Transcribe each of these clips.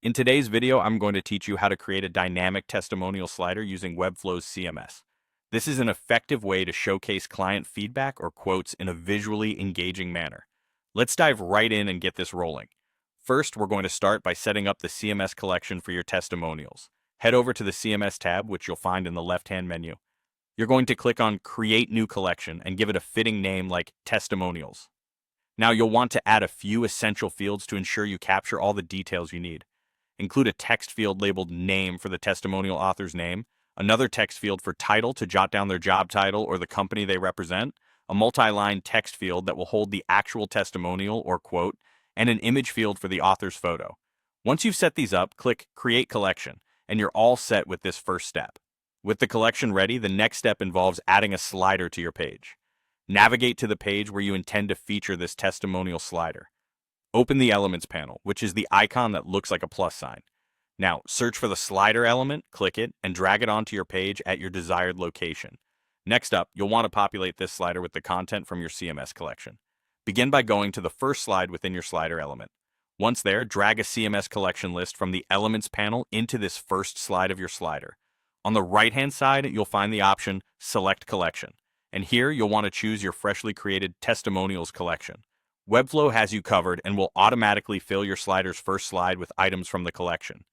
In today's video, I'm going to teach you how to create a dynamic testimonial slider using Webflow's CMS. This is an effective way to showcase client feedback or quotes in a visually engaging manner. Let's dive right in and get this rolling. First, we're going to start by setting up the CMS collection for your testimonials. Head over to the CMS tab, which you'll find in the left-hand menu. You're going to click on Create New Collection and give it a fitting name like Testimonials. Now you'll want to add a few essential fields to ensure you capture all the details you need. Include a text field labeled Name for the testimonial author's name, another text field for title to jot down their job title or the company they represent, a multi-line text field that will hold the actual testimonial or quote, and an image field for the author's photo. Once you've set these up, click Create Collection, and you're all set with this first step. With the collection ready, the next step involves adding a slider to your page. Navigate to the page where you intend to feature this testimonial slider. Open the Elements panel, which is the icon that looks like a plus sign. Now, search for the slider element, click it, and drag it onto your page at your desired location. Next up, you'll want to populate this slider with the content from your CMS collection. Begin by going to the first slide within your slider element. Once there, drag a CMS collection list from the Elements panel into this first slide of your slider. On the right-hand side, you'll find the option Select Collection, and here you'll want to choose your freshly created Testimonials collection. Webflow has you covered and will automatically fill your slider's first slide with items from the collection.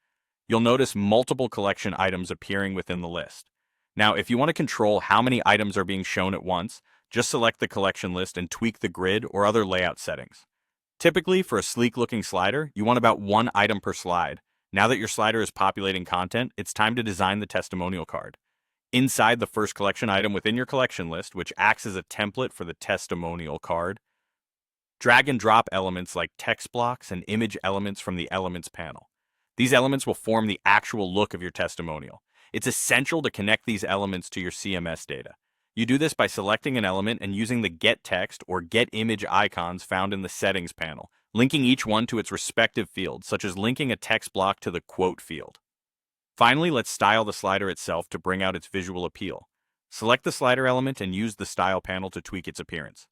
You'll notice multiple collection items appearing within the list. Now, if you want to control how many items are being shown at once, just select the collection list and tweak the grid or other layout settings. Typically, for a sleek-looking slider, you want about one item per slide. Now that your slider is populating content, it's time to design the testimonial card. Inside the first collection item within your collection list, which acts as a template for the testimonial card, drag and drop elements like text blocks and image elements from the Elements panel. These elements will form the actual look of your testimonial. It's essential to connect these elements to your CMS data. You do this by selecting an element and using the Get Text or Get Image icons found in the Settings panel, linking each one to its respective field, such as linking a text block to the Quote field. Finally, let's style the slider itself to bring out its visual appeal. Select the slider element and use the Style panel to tweak its appearance.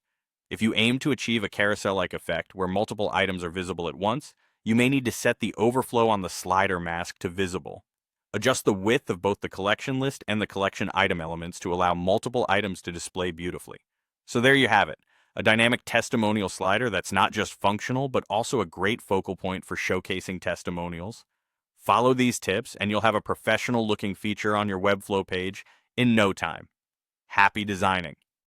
If you aim to achieve a carousel-like effect where multiple items are visible at once, you may need to set the overflow on the slider mask to visible. Adjust the width of both the collection list and the collection item elements to allow multiple items to display beautifully. So there you have it, a dynamic testimonial slider that's not just functional but also a great focal point for showcasing testimonials. Follow these tips and you'll have a professional-looking feature on your Webflow page in no time. Happy designing!